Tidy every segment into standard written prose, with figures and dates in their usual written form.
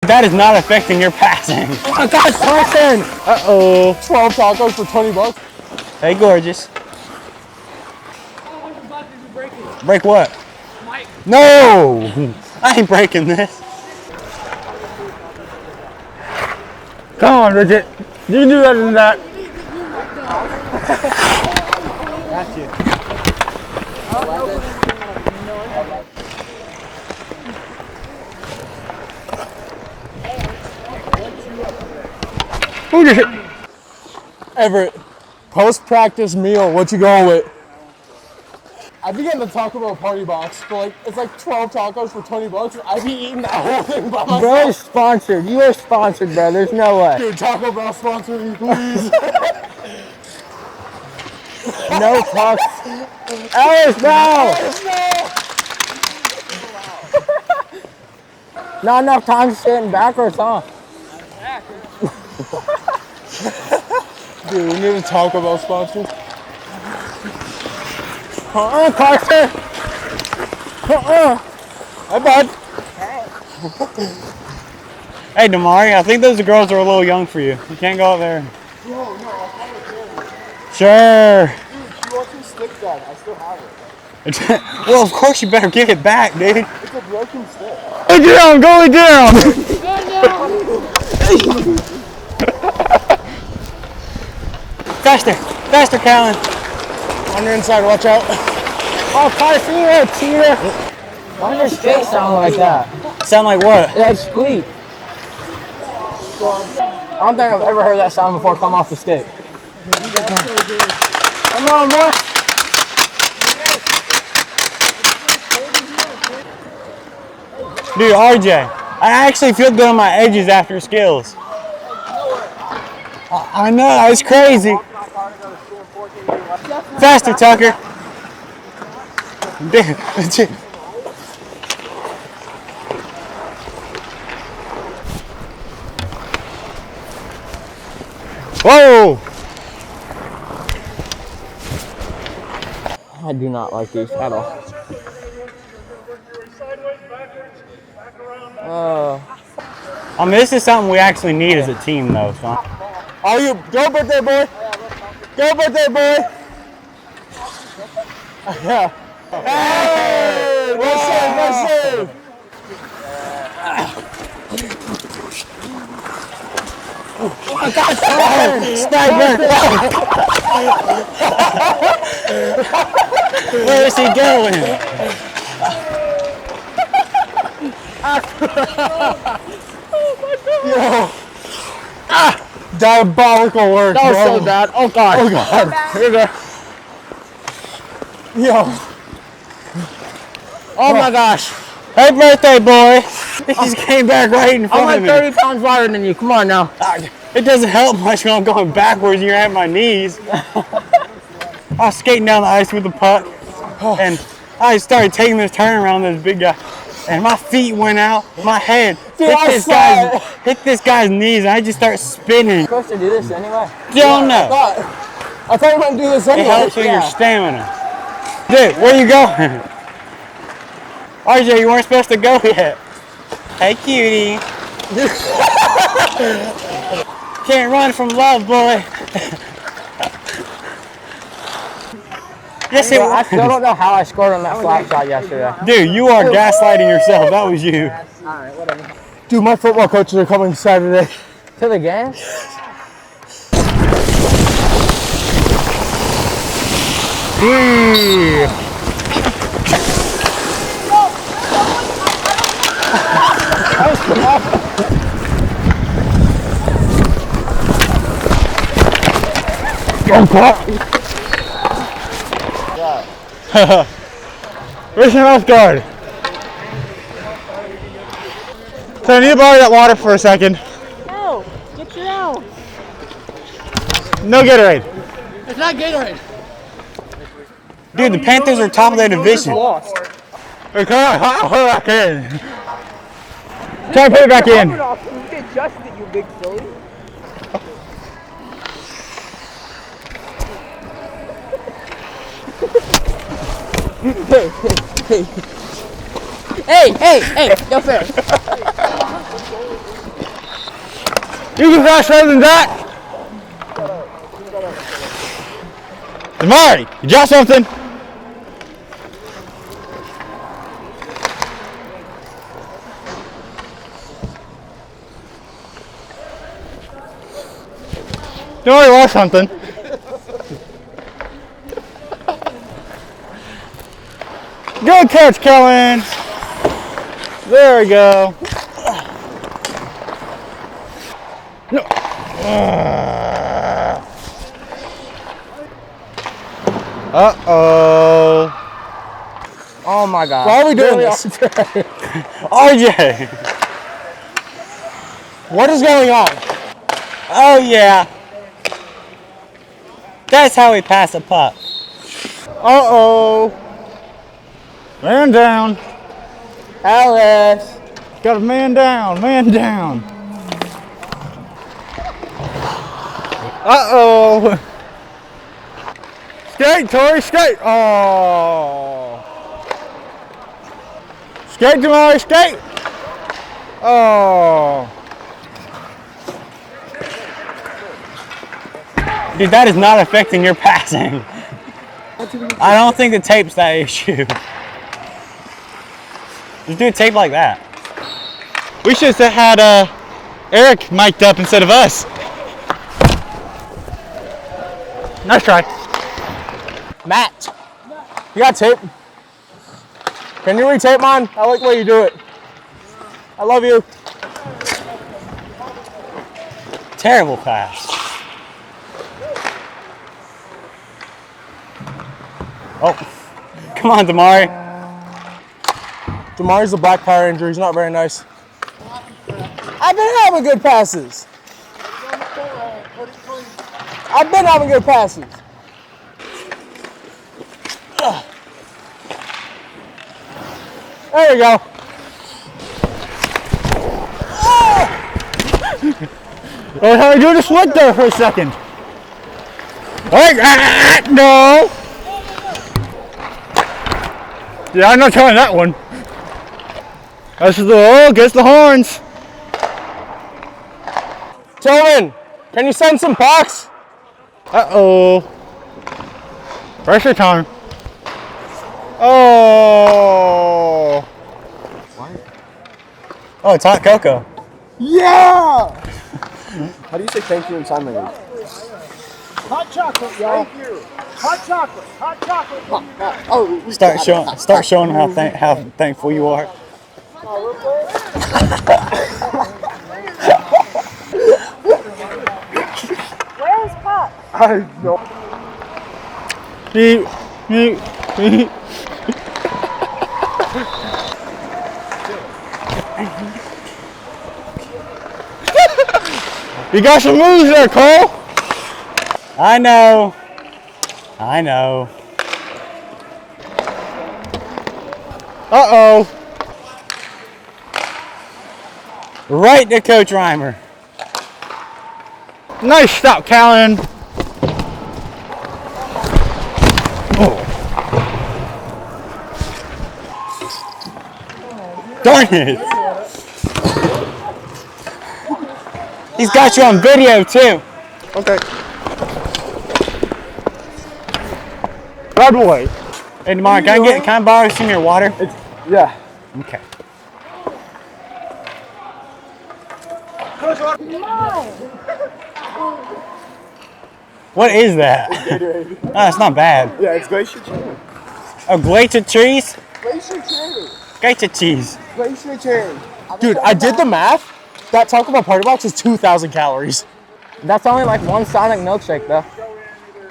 That is not affecting your passing. Oh my gosh, Carson! Uh-oh. 12 tacos for 20 bucks. Hey, gorgeous. Break what? No! I ain't breaking this. Come on, Bridget. You can do better than that. Got you. Who did it? Everett, post-practice meal, what you going with? I'd be getting the Taco Bell party box, but like, it's like 12 tacos for 20 bucks. I'd be eating that whole thing by myself. Bro, sponsored. You are sponsored, bro. There's no way. Dude, Taco Bell sponsor me, please. No talk. Ellis, no! Not enough time sitting backwards, huh? Dude, we need a Taco Bell sponsor. Carson! Hi, bud. Hey, Damari, I think those girls are a little young for you. You can't go out there. Sure. Dude, she wants me stick that. I still have it. Well, of course you better give it back, dude. It's a broken stick. Go down, go down. Faster, faster, Callan. On your inside, watch out. Oh, Carson, you're a cheater. Why does your steak sound like that? Sound like what? It like squeak. I don't think I've ever heard that sound before come off the stick. Come on, boy. Dude, RJ, I actually feel good on my edges after skills. I know, it's crazy. Faster, Tucker. Dude, whoa! I do not like these at all. I mean, this is something we actually need as a team, though. So. Are you? Go, birthday boy. Go, birthday boy. Yeah. Hey! Nice save, nice save. Oh my God, Sniper! Where is he going? Yo. Diabolical work, that was bro. so bad. Oh God. Oh God. Here we go. Yo. Oh my gosh. Hey, birthday boy! He just came back right in front I'm of like me. 30 pounds lighter than you. Come on now. It doesn't help much when I'm going backwards and you're at my knees. I was skating down the ice with the puck, and I started taking this turn around this big guy, and my feet went out, my head hit this guy's knees, and I just start spinning. You're supposed to do this anyway. Don't know. I thought you were going to do this It anyway. helps with your stamina. Dude, where you going? RJ, you weren't supposed to go yet. Hey, cutie. Can't run from love, boy. Yes, it I was. still don't know how I scored on that flat shot yesterday. Dude, you are gaslighting yourself. That was you. Alright, whatever. Dude, my football coaches are coming Saturday. To the game? Where's your mouth guard? So I need to borrow that water for a second. No, get your own. No Gatorade. It's not Gatorade. Dude, the Panthers are top of their division. Hey, come on, put it back in. Try and put it back in. Get adjusted, you big silly. Hey, no fair. You can faster than that. Damari, you dropped something. Damari lost something. Good catch, Kellen. There we go. No. Uh-oh. Oh my God. Why are we doing this? RJ. What is going on? Oh, yeah. That's how we pass a puck. Uh-oh. Man down. Alice. Got a man down, man down. Uh-oh. Skate, Tori, skate. Oh. Skate, Damari, skate. Oh. Dude, that is not affecting your passing. I don't think the tape's that issue. Just do a tape like that. We should have had Eric mic'd up instead of us. Nice try. Matt, you got tape? Can you retape mine? I like the way you do it. I love you. Terrible pass. Oh, come on, Damari. Damari's a black power injury. He's not very nice. I've been having good passes. I've been having good passes. There you go. Oh, how you doing a split there for a second? No. Yeah, I'm not trying that one. That's gets the horns. Tillman, can you send some pucks? Uh-oh. Pressure time. Oh. Oh, it's hot cocoa. Yeah! How do you say thank you in sign language? Hot chocolate, y'all. Thank you. Hot chocolate. Hot chocolate. Oh, Start showing how thankful you are. Where's Pop? I know. Beep, beep, beep. You got some moves there, Cole. I know. I know. Uh-oh. Right to Coach Reimer. Nice stop, Callan. Oh. Darn it. He's got you on video, too. Okay. Bad boy. Hey, Demar, can I borrow some of your water? Yeah. Okay. What is that? Oh, it's not bad. Yeah, it's glacier cheese. Oh, glacier cheese? Glacier cherry. Glacier cheese. Glacier cherry. Dude, I did the math. That Taco Bell party box is 2,000 calories. That's only like one Sonic milkshake though.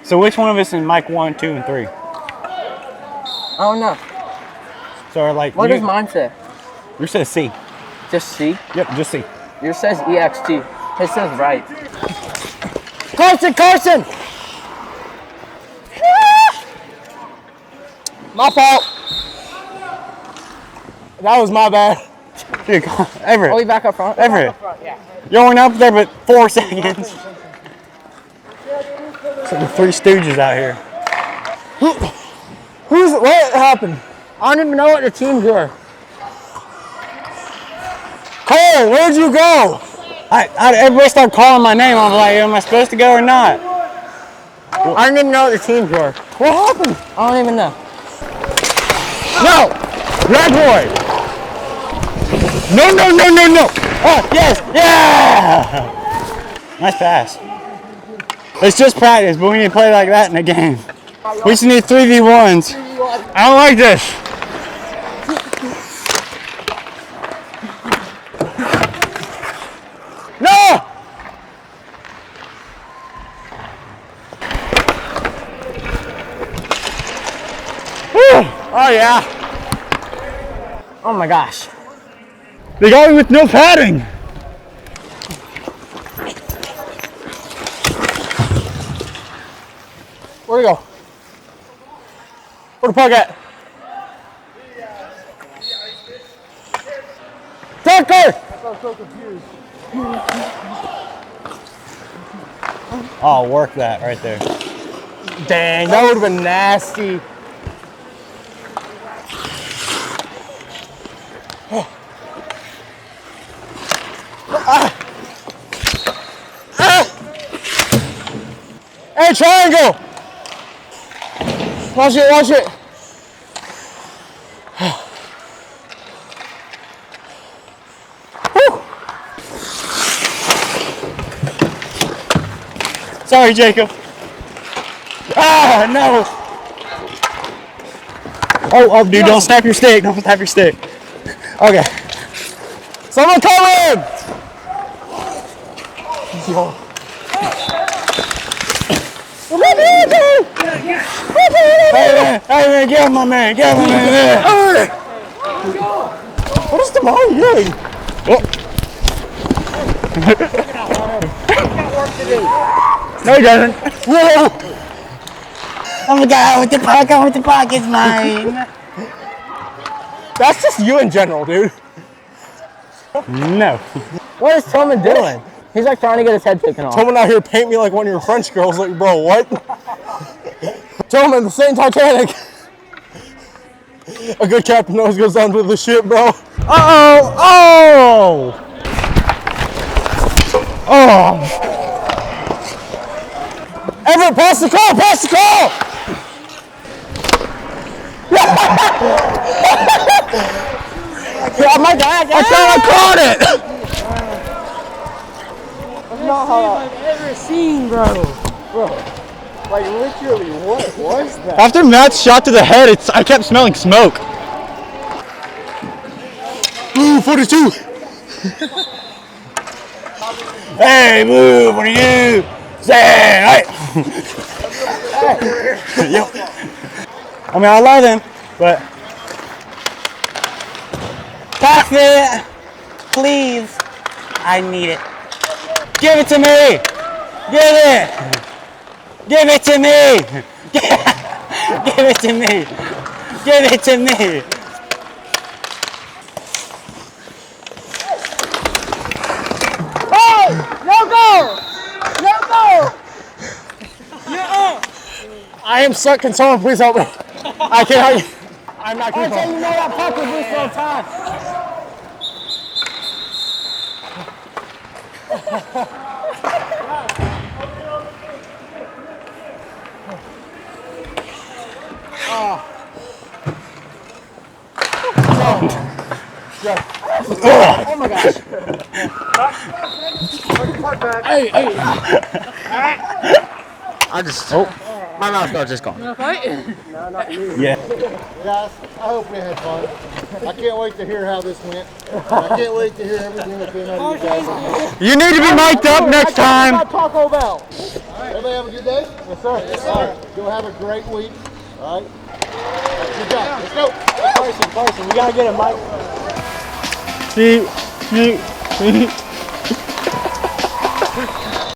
So which one of us is Mike 1, 2, and 3? I don't know. So like What does mine say? Yours says C. Just C? Yep, just C. Yours says EXT. His says right. Carson! My fault. That was my bad. Dude, come on. Everett. Oh, we back up front? Everett. You weren't up there but 4 seconds. It's like the Three Stooges out here. What happened? I don't even know what the teams were. Cole, where'd you go? Everybody started calling my name. I was like, am I supposed to go or not? I didn't even know what the teams were. What happened? I don't even know. No! Red boy! No, no, no, no, no! Oh, yes! Yeah! Nice pass. It's just practice, but we need to play like that in a game. We just need 3v1s. I don't like this. No! Whew. Oh yeah. Oh my gosh. They got me with no padding. Where'd he go? Where'd the puck at? Tucker! I'm so confused. Oh, work that right there. Dang, that would have been nasty. Hey, triangle! Watch it, watch it. Sorry, Jacob. Ah, no. Oh, dude, don't snap your stick. Don't snap your stick. Okay. Someone come in! Hey, man, get him, my man. Get him, my man. What is Damari doing? No, he doesn't. Whoa. Oh my God, with the puck, with the puck, it's mine. That's just you in general, dude. No. What is Tillman doing? He's like trying to get his head taken off. Tillman out here paint me like one of your French girls. Like, bro, what? Tillman, the same Titanic. A good captain always goes down to the ship, bro. Uh-oh. Oh. Oh. Everett, pass the call, pass the call! Oh my God! I caught it! That's not how I've ever seen, bro. Like literally, what was that? After Matt's shot to the head, I kept smelling smoke. Ooh, 42! Hey, move, what are you? Say, hey. Yo. I mean, I love him, but. Pass it, please. I need it. Give it to me. Give it. Give it to me. Give it to me. Give it to me. I am stuck. Can someone please help me? I can't. I'm not going to. You know that puck was loose all the time. Oh my gosh. Hey. I just. My mouth guard's just gone. Yeah. Guys, I hope we had fun. I can't wait to hear how this went. I can't wait to hear everything that came out of you guys. You need to be mic'd up next time. Taco Bell. Everybody have a good day? Yes, sir. Yes, sir. All right. Go have a great week. All right. Good job. Let's go. Carson, we gotta get a mic. See.